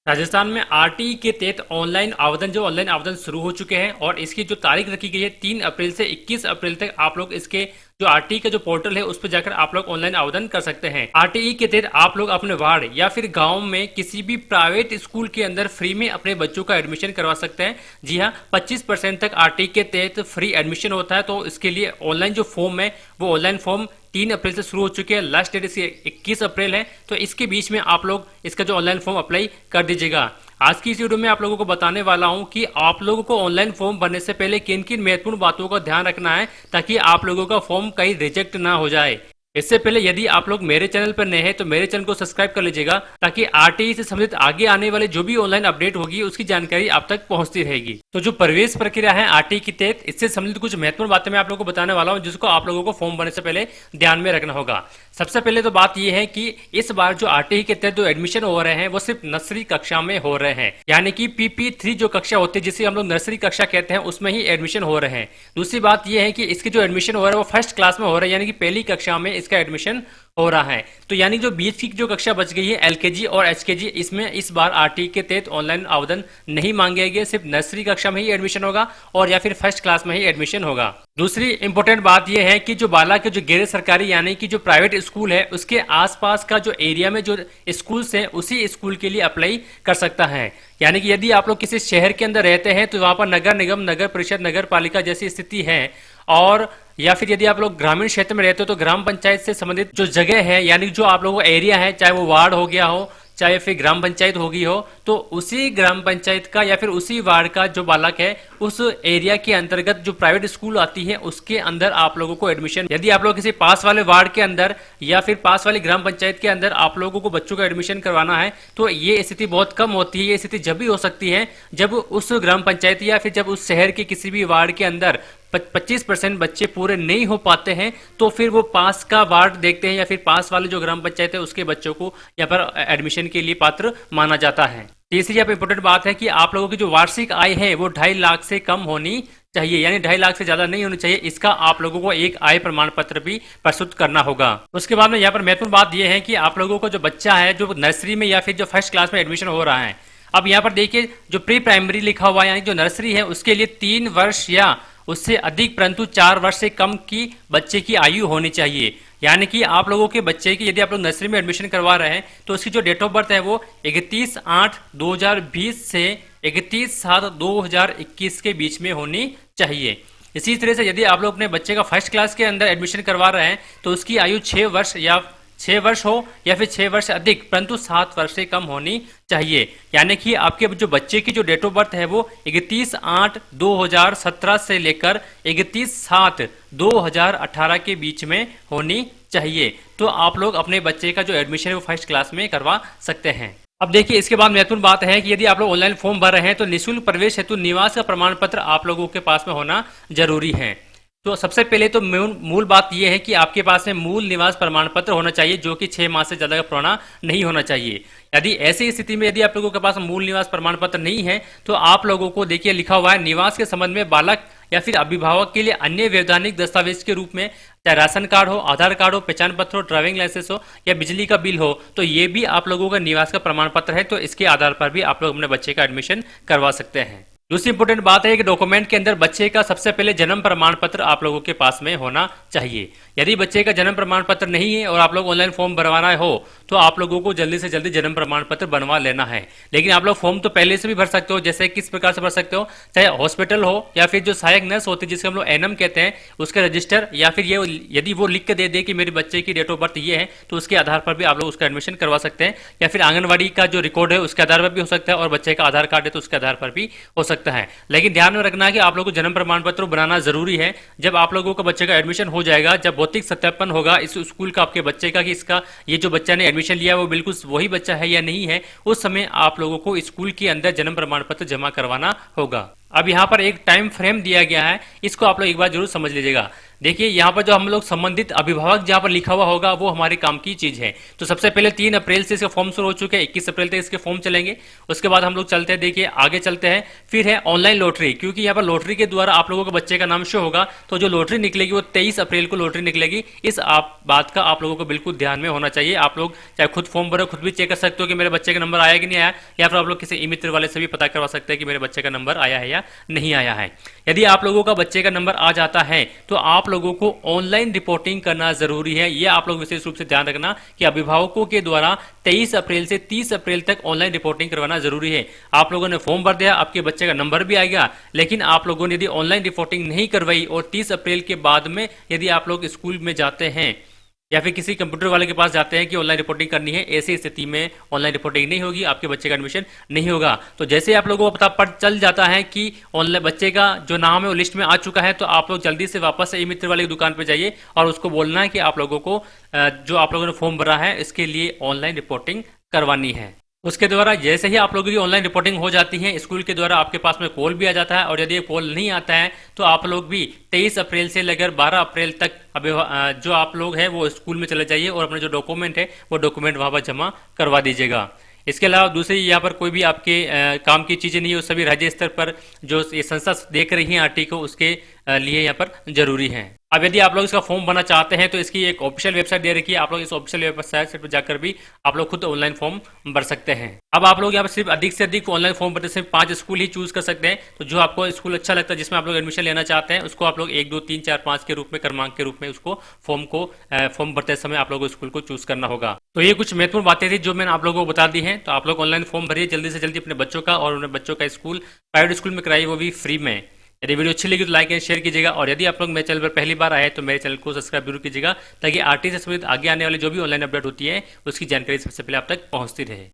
राजस्थान में आरटीई के तहत ऑनलाइन आवेदन शुरू हो चुके हैं और इसकी जो तारीख रखी गई है 3 अप्रैल से 21 अप्रैल तक आप लोग इसके जो आरटीई का जो पोर्टल है उस पर जाकर आप लोग ऑनलाइन आवेदन कर सकते हैं। आरटीई के तहत आप लोग अपने वार्ड या फिर गांव में किसी भी प्राइवेट स्कूल के अंदर फ्री में अपने बच्चों का एडमिशन करवा सकते हैं। जी हाँ, 25% तक आरटीई के तहत फ्री एडमिशन होता है। तो इसके लिए ऑनलाइन जो फॉर्म है वो ऑनलाइन फॉर्म 3 अप्रैल से शुरू हो चुके हैं। लास्ट डेट इसकी 21 अप्रैल है। तो इसके बीच में आप लोग इसका जो ऑनलाइन फॉर्म अप्लाई कर दीजिएगा। आज की इस वीडियो में आप लोगों को बताने वाला हूं कि आप लोगों को ऑनलाइन फॉर्म भरने से पहले किन किन महत्वपूर्ण बातों का ध्यान रखना है ताकि आप लोगों का फॉर्म कहीं रिजेक्ट ना हो जाए। इससे पहले यदि आप लोग मेरे चैनल पर नए हैं तो मेरे चैनल को सब्सक्राइब कर लीजिएगा ताकि आरटीई से संबंधित आगे आने वाले जो भी ऑनलाइन अपडेट होगी उसकी जानकारी आप तक पहुंचती रहेगी। तो जो प्रवेश प्रक्रिया है आरटीई के तहत, इससे संबंधित कुछ महत्वपूर्ण बातें मैं आप लोगों को बताने वाला हूं जिसको आप लोगों को फॉर्म भरने से पहले ध्यान में रखना होगा। सबसे पहले तो बात यह है कि इस बार जो आरटीई के तहत जो एडमिशन हो रहे हैं वो सिर्फ नर्सरी कक्षा में हो रहे हैं, यानी कि PP3 जो कक्षा होती है जिसे हम लोग नर्सरी कक्षा कहते हैं उसमें ही एडमिशन हो रहे हैं। दूसरी बात यह है कि इसके जो एडमिशन हो रहा है वो फर्स्ट क्लास में हो रहा है, यानी कि पहली कक्षा में इसका एडमिशन हो रहा है। तो यानी जो बीच की जो कक्षा बच गई है एलकेजी और एचकेजी, इसमें इस बार आरटीई के तहत ऑनलाइन आवेदन नहीं मांगे गए, सिर्फ नर्सरी कक्षा में ही एडमिशन होगा और या फिर फर्स्ट क्लास में ही एडमिशन होगा। दूसरी इंपॉर्टेंट बात यह है कि जो बाला के जो गैर सरकारी यानी कि जो प्राइवेट स्कूल है उसके आसपास का जो एरिया में जो स्कूल्स है उसी स्कूल के लिए अप्लाई कर सकता है। यानी कि यदि आप लोग किसी शहर के अंदर रहते हैं तो वहां पर नगर निगम, नगर परिषद, नगर पालिका जैसी स्थिति है, और या फिर यदि आप लोग ग्रामीण क्षेत्र में रहते हो तो ग्राम पंचायत से संबंधित जो जगह है यानी जो आप लोगों का एरिया है, चाहे वो वार्ड हो गया हो चाहे फिर ग्राम पंचायत होगी हो, तो उसी ग्राम पंचायत का या फिर उसी वार्ड का जो बालक है उस एरिया के अंतर्गत जो प्राइवेट स्कूल आती है उसके अंदर आप लोगों को एडमिशन, यदि आप लोग किसी पास वाले वार्ड के अंदर या फिर पास वाली ग्राम पंचायत के अंदर आप लोगों को बच्चों का एडमिशन करवाना है तो ये स्थिति बहुत कम होती है। ये स्थिति जब भी हो सकती है जब उस ग्राम पंचायत या फिर जब उस शहर के किसी भी वार्ड के अंदर 25% बच्चे पूरे नहीं हो पाते हैं, तो फिर वो पास का वार्ड देखते हैं या फिर पास वाले जो ग्राम पंचायत है उसके बच्चों को यहाँ पर एडमिशन के लिए पात्र माना जाता है। तीसरी यहाँ पर इंपॉर्टेंट बात है कि आप लोगों की जो वार्षिक आय है वो 2.5 लाख से कम होनी चाहिए, यानी 2.5 लाख से ज्यादा नहीं होनी चाहिए। इसका आप लोगों को एक आय प्रमाण पत्र भी प्रस्तुत करना होगा। उसके बाद में यहाँ पर महत्वपूर्ण बात यह है कि आप लोगों को जो बच्चा है जो नर्सरी में या फिर जो फर्स्ट क्लास में एडमिशन हो रहा है, अब यहाँ पर देखिए जो प्री प्राइमरी लिखा हुआ है यानी जो नर्सरी है उसके लिए 3 वर्ष या उससे अधिक परंतु 4 वर्ष से कम की बच्चे की आयु होनी चाहिए। यानी कि आप लोगों के बच्चे की यदि आप लोग नर्सरी में एडमिशन करवा रहे हैं तो उसकी जो डेट ऑफ बर्थ है वो 31/8/2020 से 31/7/2021 के बीच में होनी चाहिए। इसी तरह से यदि आप लोग अपने बच्चे का फर्स्ट क्लास के अंदर एडमिशन करवा रहे हैं तो उसकी आयु 6 वर्ष हो या फिर 6 वर्ष से अधिक परंतु 7 वर्ष से कम होनी चाहिए। यानी कि आपके जो बच्चे की जो डेट ऑफ बर्थ है वो 31/8/2017 से लेकर 31/7/2018 के बीच में होनी चाहिए। तो आप लोग अपने बच्चे का जो एडमिशन है वो फर्स्ट क्लास में करवा सकते हैं। अब देखिए इसके बाद महत्वपूर्ण बात है कि यदि आप लोग ऑनलाइन फॉर्म भर रहे हैं तो निःशुल्क प्रवेश हेतु निवास का प्रमाण पत्र आप लोगों के पास में होना जरूरी है। तो सबसे पहले तो मूल बात यह है कि आपके पास में मूल निवास प्रमाण पत्र होना चाहिए जो कि 6 माह से ज्यादा का पुराना नहीं होना चाहिए। यदि ऐसी स्थिति में यदि आप लोगों के पास मूल निवास प्रमाण पत्र नहीं है तो आप लोगों को देखिए लिखा हुआ है निवास के संबंध में बालक या फिर अभिभावक के लिए अन्य वैधानिक दस्तावेज के रूप में चाहे राशन कार्ड हो, आधार कार्ड हो, पहचान पत्र हो, ड्राइविंग लाइसेंस हो या बिजली का बिल हो, तो ये भी आप लोगों का निवास का प्रमाण पत्र है। तो इसके आधार पर भी आप लोग अपने बच्चे का एडमिशन करवा सकते हैं। दूसरी इंपॉर्टेंट बात है कि डॉक्यूमेंट के अंदर बच्चे का सबसे पहले जन्म प्रमाण पत्र आप लोगों के पास में होना चाहिए। यदि बच्चे का जन्म प्रमाण पत्र नहीं है और आप लोग ऑनलाइन फॉर्म भरवाना हो तो आप लोगों को जल्दी से जल्दी जन्म प्रमाण पत्र बनवा लेना है। लेकिन आप लोग फॉर्म तो पहले से भी भर सकते हो। जैसे किस प्रकार से भर सकते हो, चाहे हॉस्पिटल हो या फिर जो सहायक नर्स होती है जिसको हम लोग एनएम कहते हैं उसके रजिस्टर, या फिर ये यदि वो लिख के दे कि मेरे बच्चे की डेट ऑफ बर्थ ये है तो उसके आधार पर भी आप लोग उसका एडमिशन करवा सकते हैं। या फिर आंगनबाड़ी का जो रिकॉर्ड है उसके आधार पर भी हो सकता है और बच्चे का आधार कार्ड है तो उसके आधार पर भी हो सकता है। लेकिन ध्यान में रखना है कि आप लोगों को जन्म प्रमाण पत्र बनाना जरूरी है। जब आप लोगों का बच्चे का एडमिशन हो जाएगा, जब भौतिक सत्यापन होगा इस स्कूल का आपके बच्चे का कि इसका ये जो बच्चा ने एडमिशन लिया वो बिल्कुल वही बच्चा है या नहीं है, उस समय आप लोगों को स्कूल के अंदर जन्म प्रमाण पत्र जमा करवाना होगा। अब यहाँ पर एक टाइम फ्रेम दिया गया है, इसको आप लोग एक बार जरूर समझ लीजिएगा। देखिए यहाँ पर जो हम लोग संबंधित अभिभावक जहाँ पर लिखा हुआ होगा वो हमारे काम की चीज है। तो सबसे पहले 3 अप्रैल से इसके फॉर्म शुरू हो चुके हैं, 21 अप्रैल तक इसके फॉर्म चलेंगे। उसके बाद हम लोग चलते हैं, देखिए आगे चलते हैं। फिर है ऑनलाइन लॉटरी, क्योंकि यहाँ पर लॉटरी के द्वारा आप लोगों के बच्चे का नाम शो होगा, तो जो लॉटरी निकलेगी वो 23 अप्रैल को लॉटरी निकलेगी। इस आप बात का आप लोगों को बिल्कुल ध्यान में होना चाहिए। आप लोग चाहे खुद फॉर्म भरो, खुद भी चेक कर सकते हो कि मेरे बच्चे का नंबर आया कि नहीं आया, या फिर आप लोग किसी ई मित्र वाले से भी पता करवा सकते हैं कि मेरे बच्चे का नंबर आया है या नहीं आया है। यदि आप लोगों का बच्चे का नंबर आ जाता है तो आप लोगों को ऑनलाइन रिपोर्टिंग करना जरूरी है। यह आप लोग विशेष रूप से ध्यान रखना कि अभिभावकों के द्वारा 23 अप्रैल से 30 अप्रैल तक ऑनलाइन रिपोर्टिंग करवाना जरूरी है। आप लोगों ने फॉर्म भर दिया, आपके बच्चे का नंबर भी आ गया, लेकिन आप लोगों ने यदि ऑनलाइन रिपोर्टिंग नहीं करवाई और 30 अप्रैल के बाद में यदि आप लोग स्कूल में जाते हैं या फिर किसी कंप्यूटर वाले के पास जाते हैं कि ऑनलाइन रिपोर्टिंग करनी है, ऐसी स्थिति में ऑनलाइन रिपोर्टिंग नहीं होगी, आपके बच्चे का एडमिशन नहीं होगा। तो जैसे आप लोगों को पता पड़ चल जाता है कि ऑनलाइन बच्चे का जो नाम है वो लिस्ट में आ चुका है, तो आप लोग जल्दी से वापस से ई मित्र वाली दुकान पर जाइए और उसको बोलना है कि आप लोगों को जो आप लोगों ने फॉर्म भरा है इसके लिए ऑनलाइन रिपोर्टिंग करवानी है। उसके द्वारा जैसे ही आप लोगों की ऑनलाइन रिपोर्टिंग हो जाती है, स्कूल के द्वारा आपके पास में कॉल भी आ जाता है, और यदि कॉल नहीं आता है तो आप लोग भी 23 अप्रैल से लेकर 12 अप्रैल तक जो आप लोग हैं वो स्कूल में चले जाइए और अपने जो डॉक्यूमेंट है वो डॉक्यूमेंट वहां पर जमा करवा दीजिएगा। इसके अलावा दूसरी यहाँ पर कोई भी आपके काम की चीजें नहीं है, वो सभी राज्य स्तर पर जो ये संस्था देख रही है आरटी को, उसके लिए यहाँ पर जरूरी है। अब यदि आप लोग इसका फॉर्म भरना चाहते हैं तो इसकी एक ऑफिशियल वेबसाइट दे रखी है, आप लोग इस ऑफिशियल वेबसाइट पर जाकर भी आप लोग खुद ऑनलाइन फॉर्म भर सकते हैं। अब आप लोग यहाँ पर सिर्फ अधिक से अधिक ऑनलाइन फॉर्म भरते सिर्फ 5 स्कूल ही चूज कर सकते हैं। तो जो आपको स्कूल अच्छा लगता है जिसमें आप लोग एडमिशन लेना चाहते हैं उसको आप लोग 1 2 3 4 5 के रूप में क्रमांक के रूप में उसको फॉर्म भरते समय आप लोगों को स्कूल को चूज करना होगा। तो ये कुछ महत्वपूर्ण बातें थी जो मैंने आप लोगों को बता दी हैं। तो आप लोग ऑनलाइन फॉर्म भरिए जल्दी से जल्दी अपने बच्चों का, और उन्हें बच्चों का स्कूल प्राइवेट स्कूल में कराइए, वो भी फ्री में। यदि वीडियो अच्छी लगी तो लाइक एंड शेयर कीजिएगा, और यदि आप लोग मेरे चैनल पर पहली बार आए तो मेरे चैनल को सब्सक्राइब जरूर कीजिएगा, ताकि आरटी से संबंधित आगे आने वाली जो भी ऑनलाइन अपडेट होती है उसकी जानकारी सबसे पहले आप तक पहुंचती रहे।